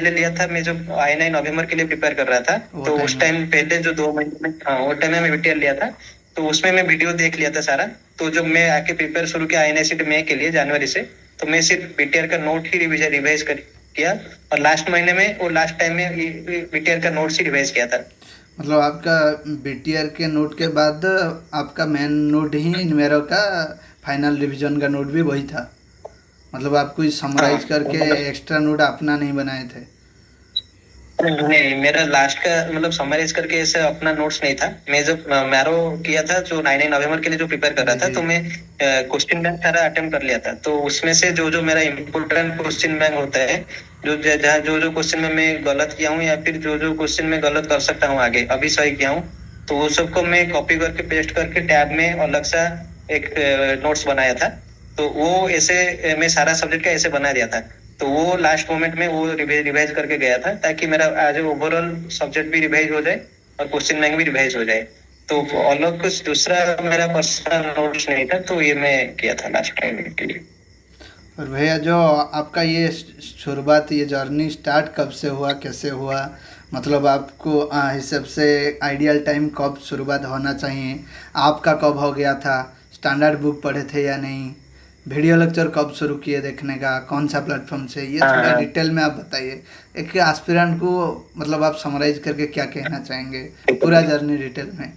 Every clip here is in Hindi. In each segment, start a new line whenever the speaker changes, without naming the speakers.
पहले लिया था, मैं जो आई नवंबर के लिए प्रिपेयर कर रहा था,
वो
तो
टाइम
उस
में।
टाइम पहले जो 2 महीने में, हाँ वो टाइम में मैं बीटीआर लिया था। तो उसमें मैं वीडियो देख लिया था सारा। तो जब मैं आके प्रिपेयर शुरू किया आईएनएससीटी में के लिए जनवरी से, तो मैं सिर्फ बीटीआर का नोट ही रिवाइज कर किया। और लास्ट महीने में, वो लास्ट टाइम में बीटीआर का नोट्स ही रिवाइज किया था।
मतलब आपका बीटीआर के नोट के बाद आपका मेन नोट ही मेरा का फाइनल रिवीजन का नोट भी वही था। मतलब आप कोई
हाँ
समराइज करके
मतलब
एक्स्ट्रा नोट अपना नहीं बनाए थे।
नहीं, मेरा लास्ट का मतलब समराइज करके ऐसे अपना नोट्स नहीं था। मैं जब मैरो किया था, जो 9 नवंबर के लिए जो प्रिपेयर कर रहा
जी
था,
जी।
तो मैं क्वेश्चन बैंक सारा अटेम्प्ट कर लिया था। तो उसमें से जो जो मेरा इम्पोर्टेंट क्वेश्चन बैंक होता है, जो जहाँ जो जो क्वेश्चन में मैं गलत किया हूँ, या फिर जो जो क्वेश्चन में गलत कर सकता हूँ आगे अभी सही किया हूँ, तो वो सबको मैं कॉपी करके पेस्ट करके टैब में अलग सा एक नोट्स बनाया था। तो वो ऐसे मैं सारा सब्जेक्ट का ऐसे बना दिया था। तो वो लास्ट मोमेंट में वो रिवाइज करके गया था, ताकि मेरा आज ओवरऑल सब्जेक्ट भी रिवाइज हो जाए और क्वेश्चन बैंक भी रिवाइज हो जाए। तो अलग कुछ दूसरा मेरा पर्सनल नोट्स नहीं था, तो ये मैं किया था लास्ट टाइम के लिए।
और भैया जो आपका ये शुरुआत, ये जर्नी स्टार्ट कब से हुआ, कैसे हुआ? मतलब आपको हिसाब से आइडियल टाइम कब शुरुआत होना चाहिए? आपका कब हो गया था? स्टैंडर्ड बुक पढ़े थे या नहीं? वीडियो लेक्चर कब शुरू किए देखने का, कौन सा प्लेटफॉर्म से? ये
हाँ
थोड़ा
हाँ।
डिटेल में आप बताइए। एक एस्पिरेंट को मतलब आप समराइज करके क्या कहना चाहेंगे पूरा जर्नी डिटेल में?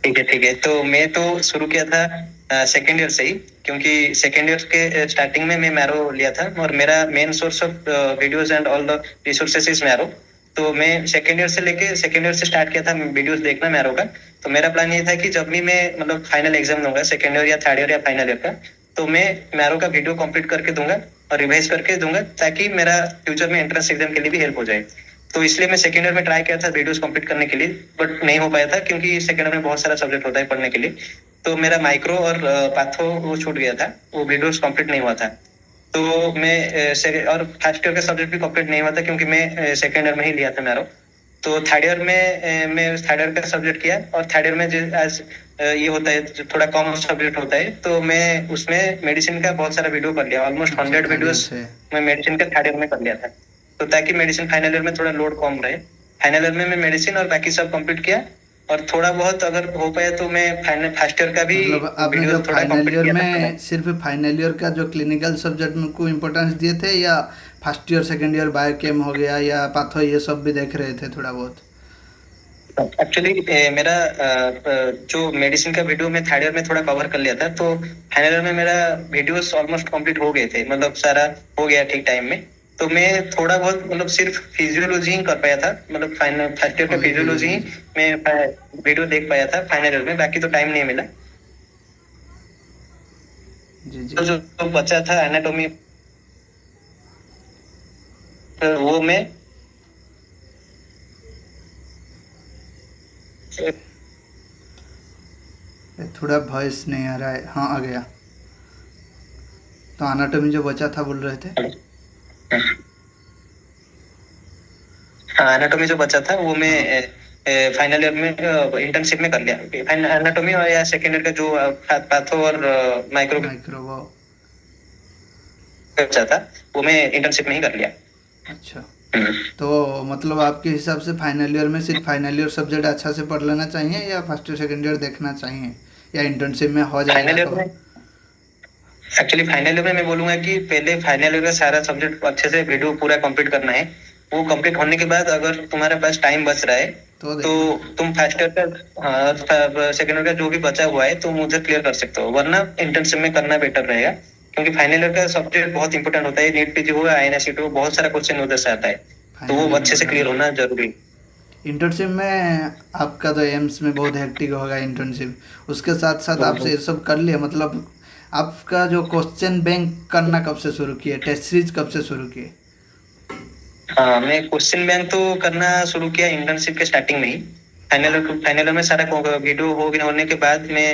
ठीक है ठीक है, तो मैं तो शुरू किया था सेकेंड ईयर से ही, क्योंकि सेकेंड ईयर के स्टार्टिंग में मैं मैरो लिया था, और मेरा main source of videos and all the resources is marrow. तो मैं सेकेंड ईयर से लेके सेकेंड ईयर से स्टार्ट किया था वीडियोस देखना मैरो का। तो मेरा प्लान ये था कि जब भी मैं मतलब फाइनल एग्जाम दूंगा सेकेंड ईयर या थर्ड ईयर या फाइनल ईयर का, तो मैं मैरो का वीडियो कंप्लीट करके दूंगा और रिवाइज करके दूंगा, ताकि मेरा फ्यूचर में एंट्रेंस एग्जाम के लिए भी हेल्प हो जाए। तो इसलिए मैं सेकेंड ईयर में ट्राई किया था वीडियोस कंप्लीट करने के लिए, बट नहीं हो पाया था, क्योंकि सेकेंड ईयर में बहुत सारा सब्जेक्ट होता है पढ़ने के लिए। तो मेरा माइक्रो और पाथो वो छूट गया था, वो वीडियोस कंप्लीट नहीं हुआ था। तो और फर्स्ट ईयर का सब्जेक्ट भी कंप्लीट नहीं हुआ था, क्योंकि मैं सेकेंड ईयर में ही लिया था मैरो। तो थर्ड ईयर में मैं थर्ड ईयर का सब्जेक्ट किया, और थर्ड ईयर में आज ये होता है जो थोड़ा कम सब्जेक्ट होता है, तो मैं उसमें मेडिसिन का बहुत सारा वीडियो कर लिया, ऑलमोस्ट
अच्छा,
100 वीडियोस।
थर्ड से।
मैं मेडिसिन का थर्ड ईयर में कर लिया था, तो ताकि मेडिसिन फाइनल ईयर में थोड़ा लोड कम रहे। फाइनल ईयर में मैं मेडिसिन और बाकी सब कंप्लीट किया। और थोड़ा बहुत अगर हो पाया तो मैं फाइनल फर्स्ट ईयर का भी
मतलब आपने जो
वीडियो थोड़ा
फाइनल
कंप्लीट
ईयर
किया था।
में सिर्फ फाइनल ईयर का जो क्लिनिकल सब्जेक्ट में को इम्पोर्टेंस दिए थे, या first year second year biochem हो गया या पाथो, ये सब भी देख रहे थे थोड़ा बहुत?
एक्चुअली मेरा जो मेडिसिन का वीडियो मैं थर्ड ईयर में थोड़ा कवर कर लिया था, तो फाइनल ईयर में मेरा वीडियोस ऑलमोस्ट कंप्लीट हो गए थे, मतलब सारा हो गया ठीक टाइम में। तो मैं थोड़ा बहुत मतलब सिर्फ फिजियोलॉजी ही कर पाया था, मतलब फाइनल फर्स्ट ईयर का
ओनली
फिजियोलॉजी ही
फिजियोलॉजी।
मैं वीडियो देख पाया था फाइनल ईयर में, बाकी तो टाइम नहीं मिला।
जी
तो
जी।
जो बचा था एनाटोमी, वो मैं
ये थोड़ा वॉइस नहीं आ रहा है। हाँ, आ गया। तो अनाटोमी जो बचा था बोल रहे थे?
हाँ, एनाटोमी जो बचा था वो मैं फाइनल ईयर में इंटर्नशिप में कर लिया। फाइनल एनाटोमी और या सेकेंड ईयर का जो पैथो और माइक्रो
माइक्रो वो।
बचा था, वो मैं इंटर्नशिप में ही कर लिया।
अच्छा।
हम्म।
तो मतलब आपके हिसाब से फाइनल ईयर में सिर्फ फाइनल ईयर सब्जेक्ट अच्छा से पढ़ लेना चाहिए, या फर्स्ट ईयर सेकेंड ईयर देखना चाहिए, या इंटर्नशिप में हो जाएगा
फाइनल ईयर में
कवर?
एक्चुअली फाइनल ईयर में मैं बोलूंगा कि पहले फाइनल ईयर का सारा सब्जेक्ट अच्छे से वीडियो पूरा कंप्लीट करना है। वो कंप्लीट होने के बाद अगर तुम्हारे पास टाइम बच रहा है,
तो
तो
देखना।
तुम फर्स्ट ईयर का सेकेंड ईयर का जो भी बचा हुआ है तुम उधर क्लियर कर सकते हो, वरना इंटर्नशिप में करना बेटर रहेगा। क्योंकि फाइनल ईयर का सब्जेक्ट बहुत इंपॉर्टेंट होता है, नीट पीजी हुआ आईएनएससी हो, बहुत सारा क्वेश्चन उधर से आता है। तो
फाइनल
वो
ईयर में
अच्छे से क्लियर
बराबर।
होना जरूरी।
इंटर्नशिप में आपका तो एम्स में बहुत हेक्टिक होगा इंटर्नशिप, उसके साथ साथ आपसे ये सब कर लिया मतलब आपका जो क्वेश्चन बैंक करना कब से शुरू किए, टेस्ट सीरीज कब से शुरू किए?
हाँ, मैं क्वेश्चन बैंक तो करना शुरू किया इंटर्नशिप के स्टार्टिंग में ही। फाइनल में सारा वीडियो होने के बाद मैं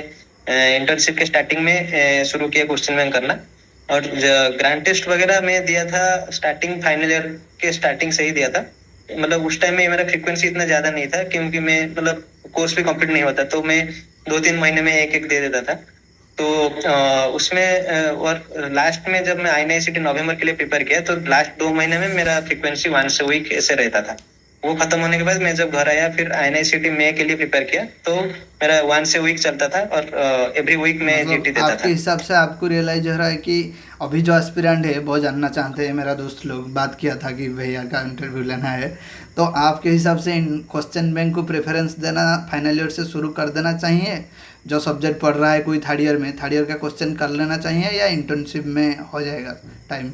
इंटर्नशिप के स्टार्टिंग में शुरू किया क्वेश्चन बैंक करना। और ग्रांड टेस्ट वगैरह मैं दिया था स्टार्टिंग फाइनल ईयर के स्टार्टिंग से ही दिया था। मतलब उस टाइम में मेरा फ्रीक्वेंसी इतना ज्यादा नहीं था, क्योंकि मैं मतलब कोर्स भी कंप्लीट नहीं होता, तो मैं 2-3 महीने में एक एक दे देता था। तो उसमें और लास्ट में जब मैं INICET नवंबर के लिए प्रिपेयर किया तो लास्ट 2 महीने में मेरा फ्रीक्वेंसी 1 से वीक ऐसे रहता था। वो खत्म होने के बाद मैं जब घर आया फिर INICET मई के लिए प्रिपेयर किया तो मेरा 1 से वीक चलता था और एवरी वीक में
मतलब
GT देता
आपके
था।
हिसाब से आपको रियलाइज हो रहा है कि अभी जो एस्पिरेंट है बहुत जानना चाहते हैं, मेरा दोस्त लोग बात किया था कि भैया का इंटरव्यू लेना है, तो आपके हिसाब से इन क्वेश्चन बैंक को प्रेफरेंस देना फाइनल ईयर से शुरू कर देना चाहिए? जो सब्जेक्ट पढ़ रहा है कोई थर्ड ईयर में, थर्ड ईयर का क्वेश्चन कर लेना चाहिए या इंटर्नशिप में हो जाएगा टाइम?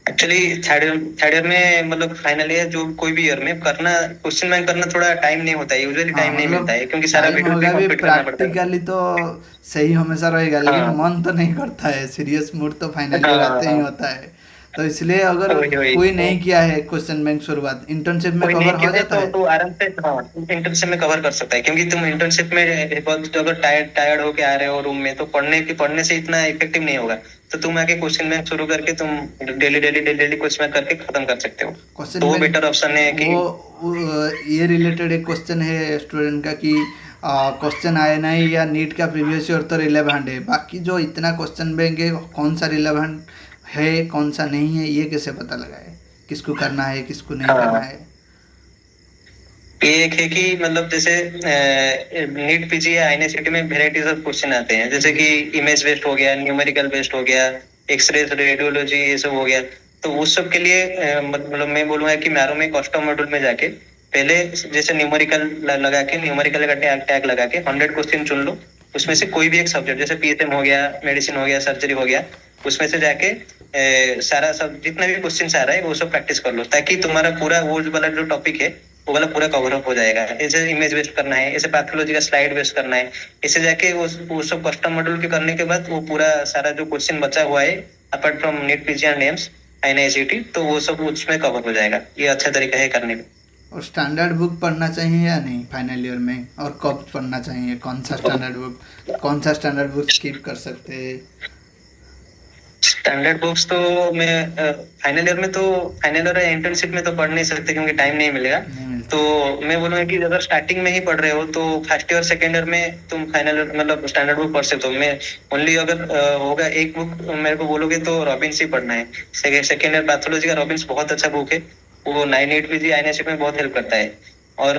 एक्चुअली थर्ड ईयर में मतलब फाइनल ईयर जो कोई भी ईयर में करना क्वेश्चन बैंक करना थोड़ा टाइम नहीं होता है, यूजुअली
हाँ
टाइम नहीं मिलता
मतलब
है क्योंकि सारा
टाइम
वीडियो भी
होगा भी,
कंप्लीट करना पड़ता है।
प्रैक्टिकली तो सही हमेशा रहेगा, लेकिन
हाँ
मन तो नहीं करता है, सीरियस मूड तो फाइनल ईयर
हाँ
आते ही
हाँ,
होता है। तो इसलिए अगर
वही वही
कोई
तो
नहीं किया है क्वेश्चन बैंक शुरुआत, इंटर्नशिप में
कोई
कवर
नहीं
हो
किया है
जाता है?
तो आराम से हाँ इंटर्नशिप में कवर कर सकता है, क्योंकि तुम इंटर्नशिप में बहुत अगर टायर्ड टायर्ड होके आ रहे हो रूम में तो पढ़ने से इतना इफेक्टिव नहीं होगा। तो तुम आके क्वेश्चन बैंक शुरू करके तुम daily daily daily daily question bank करके खत्म कर सकते हो। तो
क्वेश्चन
वो
बैंक
बेटर ऑप्शन है कि
ये रिलेटेड एक क्वेश्चन है स्टूडेंट का कि क्वेश्चन आए नहीं या नीट का प्रीवियस ईयर तो रिलेवेंट है, बाकी जो इतना क्वेश्चन बैंक है कौन सा रिलेवेंट है कौन सा नहीं है, ये कैसे पता लगाए किसको करना है किसको नहीं करना
हाँ
है?
ये एक है कि मतलब जैसे नीट पीजी या INICET में वेराइटीज ऑफ क्वेश्चन आते हैं, जैसे
जी
कि इमेज बेस्ड हो गया, न्यूमेरिकल बेस्ड हो गया, एक्सरे रेडियोलॉजी ये सब हो गया। तो उस सब के लिए मतलब मैं बोलूंगा कि मैरो में कस्टम मॉड्यूल में जाके पहले जैसे न्यूमेरिकल लगा के न्यूमेरिकल का टैग लगा के 100 क्वेश्चन चुन लो। उसमें से
जी
कोई भी एक सब्जेक्ट जैसे PSM हो गया, मेडिसिन हो गया, सर्जरी हो गया, उसमें से जाके सारा सब जितना भी क्वेश्चन आ रहा है वो सब प्रैक्टिस कर लो, ताकि तुम्हारा पूरा वो जो वाला जो टॉपिक है वो वाला पूरा कवर अप हो जाएगा। ऐसे इमेज बेस्ड करना है, ऐसे पैथोलॉजी का स्लाइड बेस्ड करना है, ऐसे जाके वो सब कस्टम मॉड्यूल के करने के बाद वो पूरा सारा जो क्वेश्चन बचा हुआ है apart from NEET PG and AIIMS INICET तो वो सब उसमें कवर हो जाएगा। ये अच्छा तरीका है करने का।
और स्टैंडर्ड बुक पढ़ना चाहिए या नहीं फाइनल ईयर में, और कब पढ़ना चाहिए, कौन सा स्टैंडर्ड बुक, कौन सा स्टैंडर्ड बुक स्किप कर सकते हैं?
स्टैंडर्ड बुक्स तो मैं फाइनल ईयर में तो फाइनल ईयर इंटर्नशिप में तो पढ़ नहीं सकते क्योंकि टाइम नहीं मिलेगा।
नहीं मिलता
तो
है।
मैं बोलूंगा कि अगर स्टार्टिंग में ही पढ़ रहे हो तो फर्स्ट ईयर सेकेंड ईयर में तुम फाइनल मतलब स्टैंडर्ड बुक पढ़ सकते हो। मैं ओनली अगर होगा एक बुक मेरे को बोलोगे तो रॉबिन्स ही पढ़ना है। सेकेंड ईयर पैथोलॉजी का रॉबिन्स बहुत अच्छा बुक है, वो 9 8 PG INICET में बहुत हेल्प करता है। और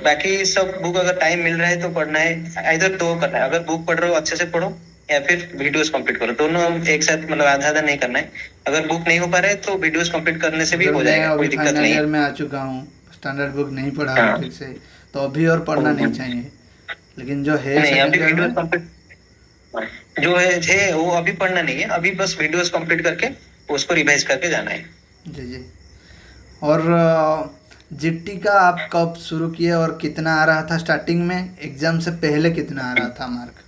बाकी सब बुक अगर टाइम मिल रहा है तो पढ़ना है, इधर दो करना है, अगर बुक पढ़ रहे हो अच्छे से पढ़ो या फिर वीडियोस कंप्लीट करो, दोनों एक साथ मतलब आधा आधा नहीं करना है। अगर बुक नहीं हो पा रहा है तो वीडियोस कंप्लीट करने से भी
अगर
हो
मैं
जाएगा, कोई
अभी
दिक्कत
फाइनल
नहीं
ईयर
है।
में आ चुका हूँ, स्टैंडर्ड बुक नहीं पढ़ा हूँ
हाँ
ठीक से, तो अभी और पढ़ना नहीं चाहिए, लेकिन जो है
नहीं अभी
सेकंड ईयर
वीडियोस
में।
कंप्लीट जो है वो अभी पढ़ना नहीं है, अभी बस वीडियोस कंप्लीट करके उसको रिवाइज करके जाना है।
जी जी। और जीटी का आप कब शुरू किए और कितना आ रहा था स्टार्टिंग में, एग्जाम से पहले कितना आ रहा था मार्क?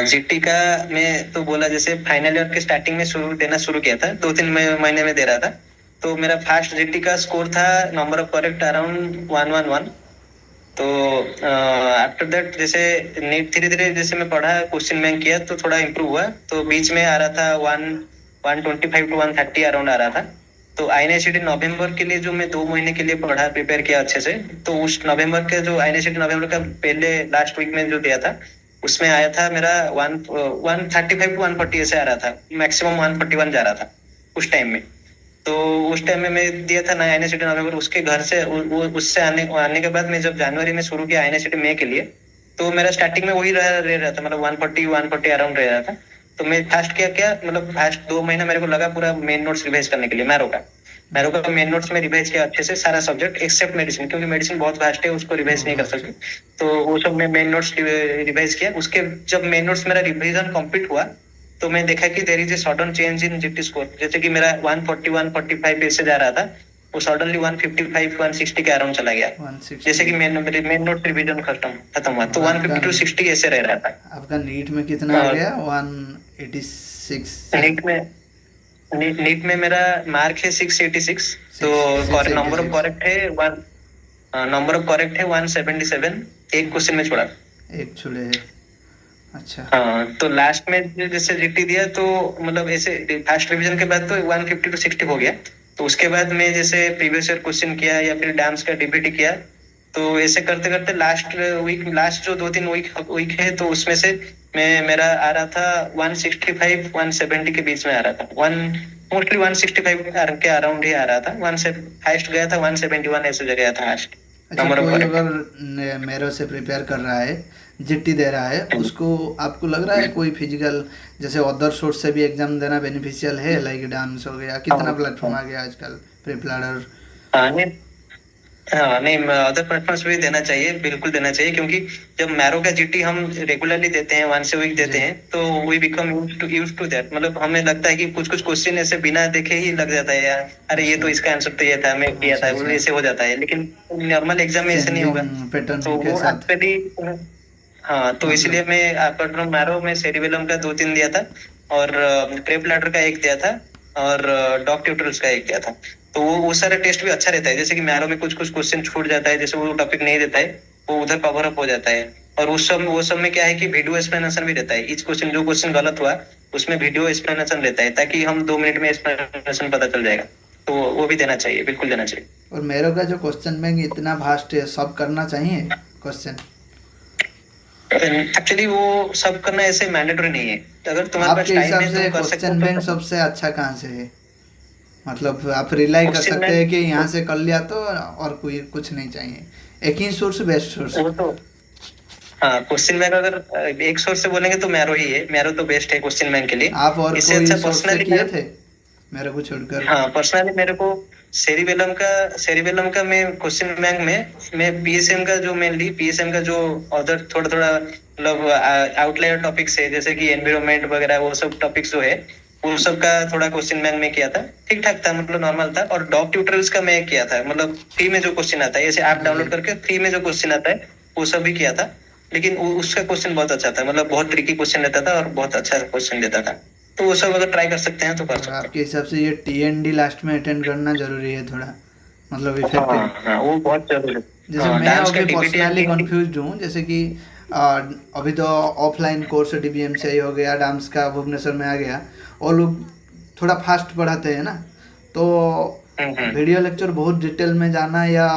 जीटी का मैं तो बोला जैसे फाइनल ईयर के स्टार्टिंग में शुरू किया था, 2 3 महीने में दे रहा था। तो मेरा फास्ट जीटी का स्कोर था नंबर ऑफ करेक्ट अराउंड 111। तो आफ्टर दैट जैसे नीट धीरे धीरे जैसे मैं पढ़ा क्वेश्चन बैंक किया तो थोड़ा इम्प्रूव हुआ, तो बीच में आ रहा था 125 to 130 अराउंड आ रहा था। तो INICET नवंबर के लिए जो मैं 2 महीने के लिए पढ़ा प्रिपेयर किया अच्छे से, तो उस नवंबर के जो INICET नवंबर का पहले लास्ट वीक में जो दिया था उसमें आया था मेरा 135 to 140 ऐसे आ रहा था, मैक्सिमम 141 जा रहा था उस टाइम में। तो उस टाइम में मैं दिया था ना INICET नवंबर, उसके घर से वो उससे आने के बाद मैं जब जनवरी में शुरू किया INICET मई के लिए, तो मेरा स्टार्टिंग में वही रह रहा था, मतलब 140 अराउंड रह रहा था। तो मैं फास्ट किया क्या मतलब फास्ट 2 महीना मेरे को लगा पूरा मेन नोट्स रिवाइज करने के लिए मैरो का मेन नोट्स में रिवाइज किया अच्छे से सारा सब्जेक्ट एक्सेप्ट मेडिसिन, क्योंकि मेडिसिन बहुत वास्ट है उसको रिवाइज
बहुत
नहीं कर
वास्ट
सकते।
है।
तो वो सब मैं मेन नोट्स रिवाइज किया, उसके जब मेन नोट्स मेरा रिवीजन कंप्लीट हुआ तो मैं देखा कि there is a sudden change in GT score, जैसे कि मेरा 140 145 ऐसे जा रहा था, वो सडनली 155 160 के अराउंड चला गया। जैसे
160।
कि मेन नोट रिवीजन खत्म खत्म हुआ तो
और आपका
150 to 60 ऐसे रह रहा था।
आपका नीट में कितना आ
और
गया, 186 से?
नीट में नीट में मेरा मार्क है 686। तो
six eighty
number of
six
correct है वन नंबर ऑफ करेक्ट है 177, एक क्वेश्चन में छोड़ा।
एक छुड़े है। अच्छा।
हाँ तो लास्ट में जैसे जीटी दिया तो मतलब ऐसे फर्स्ट रिवीजन के बाद तो 150 to 60 हो गया। तो उसके बाद मैं जैसे प्रीवियस ईयर क्वेश्चन किया या फिर डैम्स का डीबीटी किया, तो ऐसे करते करते लास्ट जो 2-3 वीक है, तो उसमें से मैं मेरा आ रहा था 165 170 के बीच में आ रहा था। वन मोस्टली 165 के अराउंड ही आ रहा था। वन से हाईएस्ट गया था 171, ऐसे जगह गया था हाईएस्ट
अच्छा,
नंबर ऑफ
कोई
करेक्ट।
अगर मेरो से प्रिपेयर कर रहा है, जीटी दे रहा है, उसको आपको लग रहा है कोई फिजिकल जैसे अदर सोर्स से भी एग्जाम देना बेनिफिशियल है, लाइक डांस हो गया, कितना
हाँ
प्लेटफॉर्म आ गया आजकल, प्रिपलाडर।
हाँ नहीं, हाँ नहीं, अदर प्लेटफॉर्म्स भी देना चाहिए, बिल्कुल देना चाहिए, क्योंकि जब मैरो का जीटी हम रेगुलरली देते हैं, वंस ए वीक
जी।
देते हैं, तो we become use to that. मतलब हमें लगता है कि कुछ कुछ क्वेश्चन ऐसे बिना देखे ही लग जाता है यार, अरे ये
अच्छा
तो इसका आंसर तो ये था, मैं किया
अच्छा
था, वो
अच्छा,
ऐसे हो जाता है। लेकिन नॉर्मल एग्जाम में ऐसे नहीं होगा।
चेंजिंग पैटर्न
तो
के
वो
साथ,
एक्चुअली, हाँ, तो इसलिए
मतलब।
मैं अपार्ट फ्रॉम मैरो में सेरिबेलम का 2-3 दिया था, और क्रेप लैडर का एक दिया था, और डॉग ट्यूटोरियल्स का एक दिया था। तो वो सारा टेस्ट भी अच्छा रहता है। जैसे कि मैरो में कुछ कुछ क्वेश्चन छूट जाता है, जैसे वो टॉपिक नहीं देता है, वो उधर कवर अप हो जाता है। और वो सब में क्या है कि वीडियो एक्सप्लेनेशन भी रहता है। ईच क्वेश्चन, जो क्वेश्चन गलत हुआ उसमें वीडियो एक्सप्लेनेशन रहता है, ताकि हम 2 मिनट में एक्सप्लेनेशन पता चल जाएगा। तो वो भी देना चाहिए, बिल्कुल देना चाहिए।
और मेरो का जो क्वेश्चन बैंक इतना वास्ट है, सब करना चाहिए क्वेश्चन।
एक्चुअली वो सब करना ऐसे मैंडेटरी नहीं है। अगर तुम्हारे पास
आपके
टाइम
हिसाब
है,
से
तुम कर सकते हो
क्वेश्चन
तो
बैंक
करो।
सबसे अच्छा कहाँ से है? मतलब आप रिलाई कर
क्वेश्चन
सकते
में
हैं कि यहाँ से कर लिया तो और कोई कुछ नहीं चाहिए, एक ही सोर्स बेस्ट सोर्स।
वो तो, हाँ, क्वेश्चन बैंक अगर एक सोर्स से बोलेंगे तो मैरो ही है। मैरो तो बेस्ट है क्वेश्चन बैंक के लिए।
आप और
इससे
कोई
अच्छा
सोर्स से
पर्सनली
किए
मेरे,
थे मेरे को छोड़कर?
हाँ, पर्सनली मेरे को सेरिबेलम का मैं क्वेश्चन बैंक में, मैं पीएसएम का जो मेनली पीएसएम का जो अदर थोड़ा थोड़ा मतलब आउटलायर टॉपिक्स है, जैसे कि एनवायरमेंट वगैरह, वो सब टॉपिक्स जो है, वो सब का थोड़ा क्वेश्चन बैंक में किया था। ठीक ठाक था, मतलब नॉर्मल था। और डॉग ट्यूटोरियल्स का मैं किया था, मतलब फ्री में जो क्वेश्चन आता है, जैसे ऐप
जी जी।
डाउनलोड करके फ्री में जो क्वेश्चन आता है, वो सब भी किया था। लेकिन उसका क्वेश्चन बहुत अच्छा था, मतलब बहुत ट्रिकी क्वेश्चन रहता था और बहुत अच्छा क्वेश्चन देता था। तो वो सब अगर ट्राई कर सकते हैं तो कर
और
सकते हैं।
आपके हिसाब से ये TND लास्ट में अटेंड करना जरूरी है थोड़ा, मतलब इफेक्टिव?
हाँ हाँ, वो बहुत जरूरी है।
जैसे
हाँ,
मैं
डांस का
अभी
DBT and
personally
TMT.
Confuse हूँ, जैसे कि अभी तो ऑफलाइन कोर्स DBMCI हो गया, डांस का भुवनेश्वर में आ गया, और लोग थोड़ा फास्ट पढ़ाते हैं ना, तो
हम्म।
वीडियो लेक्चर बहुत डिटेल में जाना या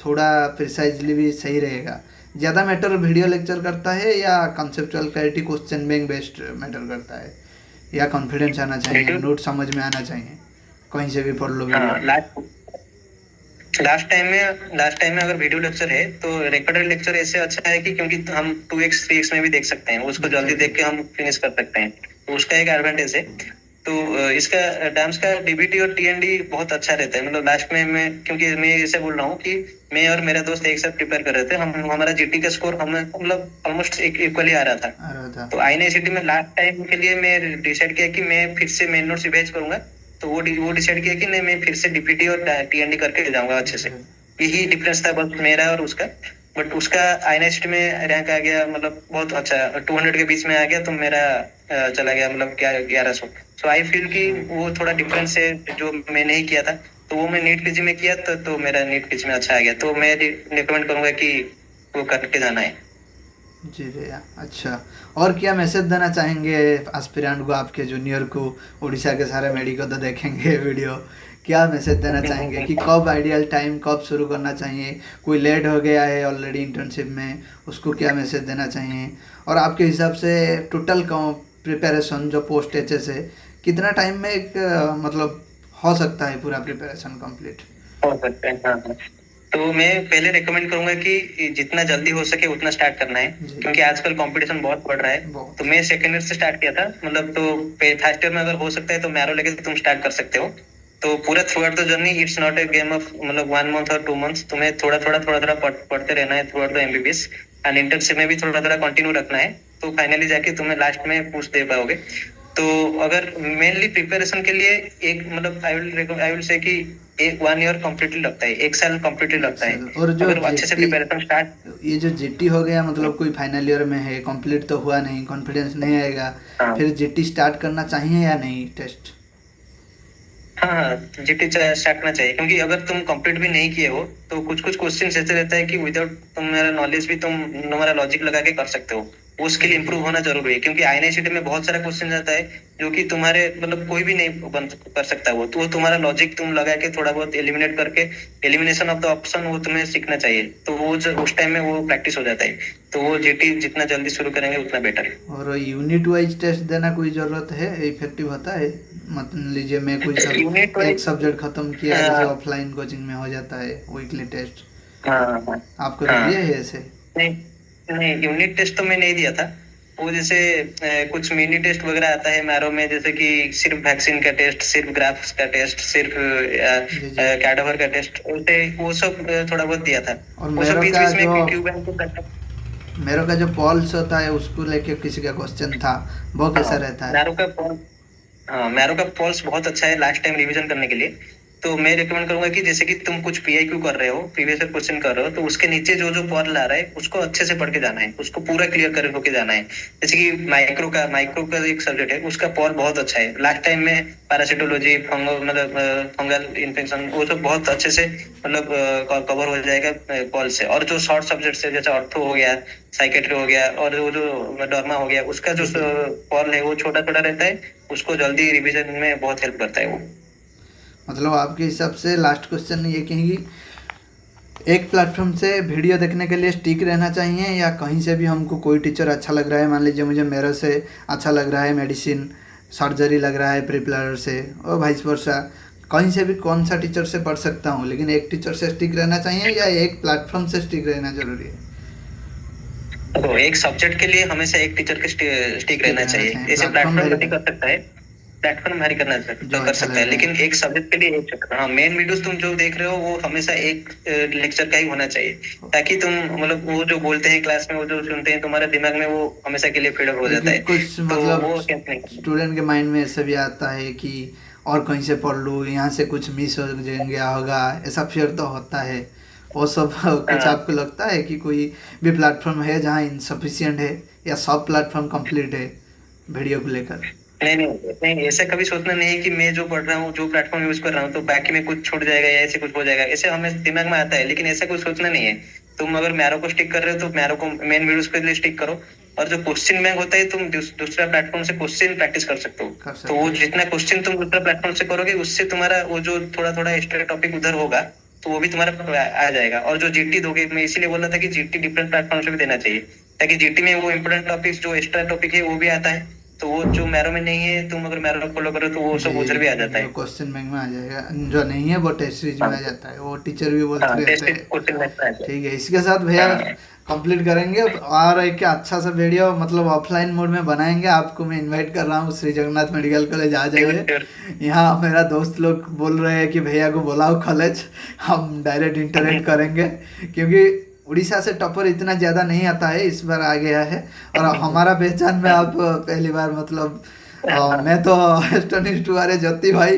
थोड़ा प्रिसाइजली भी सही रहेगा? ज़्यादा मैटर वीडियो लेक्चर करता है या conceptual clarity question bank based matter करता है, या कॉन्फिडेंस आना चाहिए,
वीडियो,
नोट समझ में आना चाहिए, कहीं से भी पढ़ लो वीडियो?
हाँ, लास्ट टाइम में अगर वीडियो लेक्चर है, तो रिकॉर्डेड लेक्चर ऐसे अच्छा है कि, क्योंकि हम 2x 3x में भी देख सकते हैं उसको,
अच्छा
जल्दी
अच्छा।
देख के हम फिनिश कर सकते हैं। तो उसका एक एडवांटेज है। तो इसका डांस का डीबीटी और टीएनडी बहुत अच्छा रहता है। मतलब लास्ट में मैं, क्योंकि मैं इसे बोल रहा हूँ कि मैं और मेरा दोस्त एक साथ प्रिपेयर कर रहे थे, हम हमारा जीटी का स्कोर हमें मतलब ऑलमोस्ट इक्वली आ रहा था।
आ रहा था।
तो आईएनआईसीटी में लास्ट टाइम के लिए मैं डिसाइड किया कि मैं फिर से मेन नोट्स रिवाइज करूंगा। तो वो डिसाइड किया कि नहीं, मैं फिर से डीपीटी और टीएनडी करके जाऊंगा अच्छे से। यही डिफरेंस था बस मेरा और उसका। बट उसका आईएनआईसीटी में रैंक आ गया, मतलब बहुत अच्छा, 200 के बीच में आ गया। तो मेरा चला गया मतलब क्या 1100। सो आई फील कि वो थोड़ा डिफरेंस है जो मैं नहीं किया था। तो वो मैं नीट पीजी में किया था, तो मेरा नीट पीजी में अच्छा आ गया। तो मैं रिकमेंड करूंगा कि वो करके जाना है।
जी भैया, अच्छा। और क्या मैसेज देना चाहेंगे एस्पिरेंट को, आपके जूनियर को? उड़ीसा के सारे मेडिको तो देखेंगे वीडियो, क्या मैसेज देना चाहेंगे कि कब आइडियल टाइम, कब शुरू करना चाहिए? कोई लेट हो गया है ऑलरेडी इंटर्नशिप में, उसको क्या मैसेज देना चाहिए? और आपके हिसाब से टोटल प्रिपरेशन जो पोस्ट एचएस है, कितना टाइम में एक मतलब हो सकता है पूरा प्रिपरेशन कंप्लीट?
हो सकते हैं, हाँ हाँ। तो मैं पहले रिकमेंड करूंगा कि जितना जल्दी हो सके उतना स्टार्ट करना है,
जी।
क्योंकि आजकल कंपटीशन बहुत बढ़ रहा है।
बहुत।
तो मैं सेकेंड ईयर से स्टार्ट किया था, मतलब तो फर्स्ट ईयर में अगर हो सकता है तो मैरो लेके तुम स्टार्ट कर सकते हो। तो पूरा through out the journey, it's not a game of मतलब 1 मंथ और 2 मंथ्स। तुम्हें थोड़ा थोड़ा पढ़ते रहना है through out the MBBS. And internship में भी थोड़ा थोड़ा कंटिन्यू रखना है। तो फाइनली जाके तुम्हें लास्ट में पुश दे पाओगे। तो अगर मेनली प्रिपरेशन के लिए एक मतलब आई विल से कि एक 1 ईयर कम्प्लीटली लगता है, 1 साल कम्प्लीटली लगता है।
एक्सेल। और जो
अगर अच्छे से
जेटी,
प्रिपरेशन स्टार्ट,
ये जो जीटी हो गया, मतलब कोई फाइनल ईयर में है, कंप्लीट तो हुआ नहीं, कॉन्फिडेंस नहीं आएगा,
हाँ
फिर जीटी स्टार्ट करना चाहिए या नहीं टेस्ट?
हाँ, जीटी स्टार्ट करना चाहिए, क्योंकि अगर तुम कंप्लीट भी नहीं किए हो तो कुछ कुछ क्वेश्चन ऐसे रहता है कि विदाउट तुम्हारा नॉलेज भी तुम तुम्हारा लॉजिक लगा के कर सकते हो। वो स्किल इंप्रूव होना जरूरी है, क्योंकि आईएनआईसीटी में बहुत सारा क्वेश्चन आता है जो कि तुम्हारे मतलब कोई भी नहीं बन कर सकता। वो तो वो तुम्हारा लॉजिक तुम लगा के थोड़ा बहुत एलिमिनेट करके, एलिमिनेशन ऑफ द ऑप्शन, वो तुम्हें सीखना चाहिए। तो वो उस टाइम में वो प्रैक्टिस हो जाता है। तो वो जीटी जितना जल्दी शुरू करेंगे उतना बेटर है।
और यूनिट वाइज टेस्ट देना कोई ज़रूरत है, इफेक्टिव होता है? मान लीजिए मैं कोई सब
यूनिट
एक
वाइज,
सब्जेक्ट ख़त्म किया, जैसे
हाँ
ऑफलाइन कोचिंग में हो जाता है वीकली टेस्ट,
हाँ हाँ
आपको तो दिया
हाँ।
है ऐसे?
नहीं नहीं, यूनिट टेस्ट तो मैं नहीं दिया था। वो जैसे कुछ मिनी टेस्ट वगैरह आता है मैरो में, जैसे कि सिर्फ वैक्सीन का टेस्ट, सिर्फ ग्राफ्स का टेस्ट, सिर्फ
जी जी।
कैडावर का टेस्ट, वो सब थोड़ा बहुत दिया था।
और
वो सब
मेरो
बीच
का
बीच में
जो
क्यू बैंक को करता।
मेरो का जो पॉल्स होता है उसको लेके किसी का क्वेश्चन था, वो कैसा
हाँ,
रहता है?
मैरो का पॉल हाँ, मैरो का पॉल्स बहुत अच्छा है लास्ट टाइम रिवीजन करने के लिए। तो मैं रिकमेंड करूंगा कि जैसे कि तुम कुछ पीआईक्यू कर रहे हो, प्रीवियस ईयर क्वेश्चन कर रहे हो, तो उसके नीचे जो जो पॉल आ रहा है उसको अच्छे से पढ़ के जाना है, उसको पूरा क्लियर कर होके जाना है। जैसे कि माइक्रो का एक सब्जेक्ट है, उसका पॉल बहुत अच्छा है। लास्ट टाइम में पैरासिटोलॉजी, फंगो मतलब फंगल इन्फेक्शन, वो सब बहुत अच्छे से मतलब कवर हो जाएगा पॉल से। और जो शॉर्ट सब्जेक्ट है जैसे ऑर्थो हो गया, साइकेट्री हो गया, और वो जो डर्मा हो गया, उसका जो
जी जी।
पॉल है वो छोटा छोटा रहता है, उसको जल्दी रिवीजन में बहुत हेल्प करता है वो।
मतलब आपके हिसाब से लास्ट क्वेश्चन ये कहेंगी, एक प्लेटफॉर्म से वीडियो देखने के लिए स्टिक रहना चाहिए, या कहीं से भी हमको कोई टीचर अच्छा लग रहा है, मान लीजिए मुझे मेरे से अच्छा लग रहा है मेडिसिन, सर्जरी लग रहा है प्रिपलर से, और वाइस वर्सा, कहीं से भी कौन सा टीचर से पढ़ सकता हूँ, लेकिन एक टीचर से स्टिक रहना चाहिए या एक प्लेटफॉर्म से स्टिक रहना ज़रूरी है?
तो एक सब्जेक्ट के लिए हमेशा एक टीचर के स्टिक
स्टिक
रहना
रहना
चाहिए।
चाहिए,
ऐसे
प्लेटफॉर्म
प्लेटफॉर्म
वेरी
नहीं कर सकता है, प्लेटफॉर्म भारी
जो
कर
अच्छा
सकता
लग
है,
रहा
लेकिन
है।
एक सब्जेक्ट के लिए एक चक्कर। हाँ, मेन वीडियोस तुम जो देख रहे हो वो हमेशा एक लेक्चर का ही होना चाहिए, ताकि तुम मतलब वो जो बोलते हैं क्लास में, वो जो सुनते हैं, तुम्हारे दिमाग में वो हमेशा के लिए फीड हो जाता
लेकिन
है।
कुछ
तो
मतलब
वो कैसे नहीं करना।
स्टूडेंट के माइंड में ऐसा भी आता है कि और कहीं से पढ़ लूँ, यहाँ से कुछ मिस हो गया होगा, ऐसा फिर तो होता है। वो सब कुछ
हाँ,
आपको लगता है कि कोई भी प्लेटफॉर्म है जहाँ इनसफिशियंट है, या सब प्लेटफॉर्म कंप्लीट है वीडियो को लेकर?
नहीं नहीं नहीं, ऐसा कभी सोचना नहीं है कि मैं जो पढ़ रहा हूँ, जो प्लेटफॉर्म यूज कर रहा हूँ, तो बाकी में कुछ छूट जाएगा या ऐसे कुछ हो जाएगा, ऐसे हमें दिमाग में आता है, लेकिन ऐसा कुछ सोचना नहीं है। तुम अगर मैरो को स्टिक कर रहे हो तो मैरो को मेन वीडियोस के लिए स्टिक करो। और जो क्वेश्चन बैंक होता है, तुम दूसरा प्लेटफॉर्म से क्वेश्चन प्रैक्टिस कर सकते हो।
कर
तो
सकते
वो
हैं।
जितना क्वेश्चन तुम दूसरा प्लेटफॉर्म से करोगे, उससे तुम्हारा वो जो थोड़ा थोड़ा एक्स्ट्रा टॉपिक उधर होगा, तो वो भी तुम्हारा आ जाएगा। और जो जीटी दोगे, मैं इसीलिए बोल रहा था कि जीटी डिफरेंट प्लेटफॉर्म से भी देना चाहिए, ताकि जीटी में वो इंपोर्टेंट टॉपिक, जो एक्स्ट्रा टॉपिक है, वो भी आता है। तो वो जो मैरो में नहीं है, तुम अगर मैरो फॉलो करो तो वो
जी,
सब उधर भी आ जाता
जो
है।
क्वेश्चन बैंक में आ जाएगा, जो नहीं है वो टेस्ट सीरीज में आ
हाँ
जाता है, वो टीचर भी बोलते
हाँ,
रहते
टेस्ट
हैं।
क्वेश्चन में आ जाए।
ठीक है, इसके साथ भैया
हाँ
कंप्लीट करेंगे, और एक अच्छा सा वीडियो मतलब ऑफलाइन मोड में बनाएंगे। आपको मैं इनवाइट कर रहा हूँ, श्री जगन्नाथ मेडिकल कॉलेज आ
श्योर
जाइए।
श्योर।
यहाँ मेरा दोस्त लोग बोल रहे हैं कि भैया को बुलाओ कॉलेज, हम डायरेक्ट इंटरेक्ट करेंगे, क्योंकि उड़ीसा से टॉपर इतना ज़्यादा नहीं आता है, इस बार आ गया है। और हमारा पहचान में आप पहली बार मतलब मैं तो एस्टोनिश्ड हुआ रे ज्योति भाई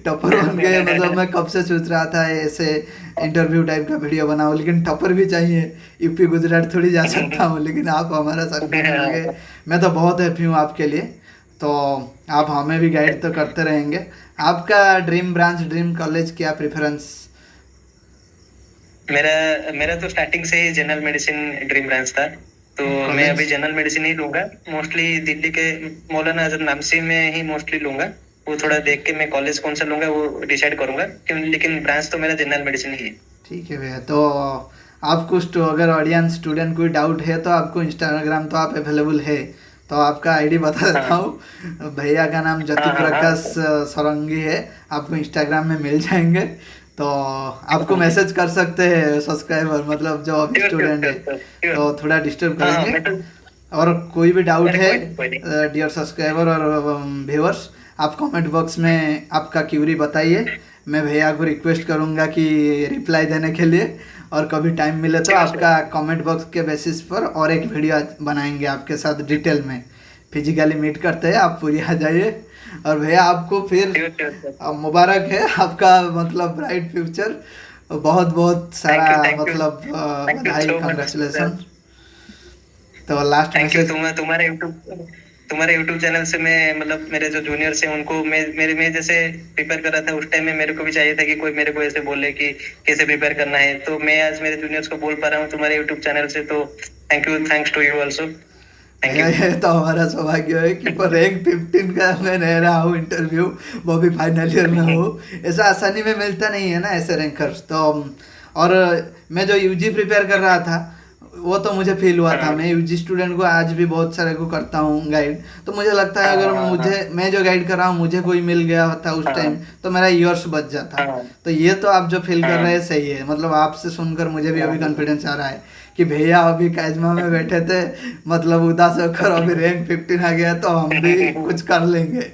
टॉपर बन गए। मतलब मैं कब से सोच रहा था ऐसे इंटरव्यू टाइप का वीडियो बनाऊं, लेकिन टॉपर भी चाहिए, यूपी गुजरात थोड़ी जा सकता हूँ, लेकिन आप हमारा साथ में मिल गए। मैं तो बहुत हैप्पी हूँ आपके लिए। तो आप हमें भी गाइड तो करते रहेंगे। आपका ड्रीम ब्रांच, ड्रीम कॉलेज, क्या प्रेफरेंस?
मेरा मेरा तो स्टार्टिंग से ही जनरल मेडिसिन ड्रीम ब्रांच था। तो मैं
कॉलेज?
अभी जनरल मेडिसिन ही लूंगा, मोस्टली दिल्ली के मौलाना आजम नामसी में ही मोस्टली लूंगा। वो थोड़ा देख के मैं कॉलेज कौन सा लूंगा वो डिसाइड करूंगा, क्यों, लेकिन ब्रांच तो मेरा जनरल मेडिसिन ही है।
ठीक है भैया। तो आपको अगर ऑडियंस स्टूडेंट कोई डाउट है, तो आपको इंस्टाग्राम तो आप अवेलेबल है, तो आपका आईडी बता देता
हाँ
हूँ। भैया का नाम ज्योति
हाँ हाँ हाँ।
प्रकाश सरंगी है, आपको इंस्टाग्राम में मिल जाएंगे। तो आपको मैसेज कर सकते हैं सब्सक्राइबर, मतलब जो अभी
श्योर श्योर
स्टूडेंट है,
श्योर श्योर।
तो थोड़ा डिस्टर्ब
हाँ हाँ,
करेंगे।
मैं तो,
और कोई भी डाउट
अरे
है,
कोई नहीं कोई नहीं।
डियर सब्सक्राइबर और व्यूअर्स, आप कमेंट बॉक्स में आपका क्यूरी बताइए। मैं भैया को रिक्वेस्ट करूंगा कि रिप्लाई देने के लिए, और कभी टाइम मिले तो
श्योर श्योर
आपका कमेंट बॉक्स के बेसिस पर और एक वीडियो बनाएंगे आपके साथ डिटेल में। फिजिकली मीट करते हैं, आप पूरी आ जाइए। और भैया आपको फिर
श्योर श्योर।
मुबारक है आपका मतलब ब्राइट फ्यूचर, बहुत बहुत सारा
थैंक यू
मतलब
थैंक यू
बधाई,
सो मच।
कंग्रेचुलेसन। तो लास्ट
थैंक यू।
मैसेज।
तुम्हारे यूट्यूब चैनल से मैं मतलब मेरे जो जूनियर्स हैं उनको मैं जैसे प्रिपेयर कर रहा था, उस टाइम में मेरे को भी चाहिए था कि कोई मेरे को ऐसे बोले कि कैसे प्रिपेयर करना है। तो मैं आज मेरे जूनियर्स को बोल पा रहा हूँ तुम्हारे यूट्यूब चैनल से। तो thank you, thanks to you also. Thank
भैया
यू।
ये तो हमारा सौभाग्य है कि पर रैंक 15 का मैं ले रहा हूँ इंटरव्यू, वो भी फाइनल ईयर में हूँ। ऐसा आसानी में मिलता नहीं है ना ऐसे रैंकर्स तो। और मैं जो यूजी प्रिपेयर कर रहा था वो तो मुझे फील हुआ था।
हाँ
मैं यूजी स्टूडेंट को आज भी बहुत सारे को करता हूँ गाइड, तो मुझे लगता है
हाँ
अगर
हाँ हाँ
मुझे मैं जो गाइड कर रहा हूँ मुझे कोई मिल गया होता उस टाइम
हाँ
तो मेरा ईयर्स बच जाता।
हाँ
तो ये तो आप जो फील कर रहे
हाँ
हैं सही है, मतलब आपसे सुनकर मुझे भी अभी
हाँ
कॉन्फिडेंस आ रहा है कि भैया अभी काजमा में बैठे थे, मतलब उदास होकर अभी रैंक 15 आ गया तो हम भी कुछ कर लेंगे।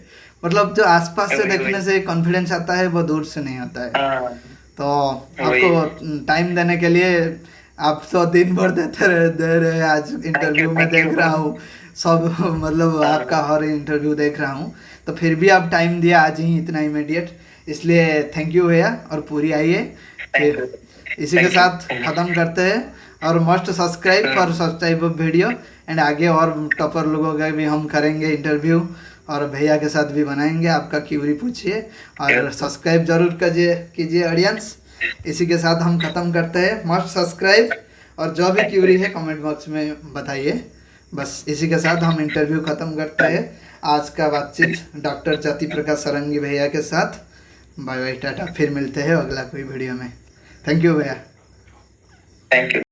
मतलब जो आसपास से
वही
देखने
वही।
से कॉन्फिडेंस आता है वो दूर से नहीं आता है।
हाँ
तो
वही।
आपको टाइम देने के लिए, आप तो दिन भर दे रहे, आज
थैंक यू
इंटरव्यू में
थैंक यू।
देख रहा हूँ सब मतलब आपका
हाँ
हर इंटरव्यू देख रहा हूँ। तो फिर भी आप टाइम दिया आज ही इतना इमीडिएट, इसलिए थैंक यू भैया और पूरी आइए।
थैंक
फिर
यू
इसी के
थैंक
साथ
यू।
ख़त्म करते हैं। और must subscribe for such type of video and आगे और टॉपर लोगों का भी हम करेंगे इंटरव्यू और भैया के साथ भी बनाएंगे, आपका क्यूरी पूछिए और सब्सक्राइब जरूर कीजिए ऑडियंस। इसी के साथ हम ख़त्म करते हैं, मस्ट सब्सक्राइब और जो भी
थैंक यू
क्यूरी है कमेंट बॉक्स में बताइए। बस इसी के साथ हम इंटरव्यू ख़त्म करते हैं आज का बातचीत डॉक्टर ज्योति प्रकाश सरंगी भैया के साथ। बाय बाय टाटा, फिर मिलते हैं अगला कोई वीडियो में। थैंक यू भैया।
Thank you.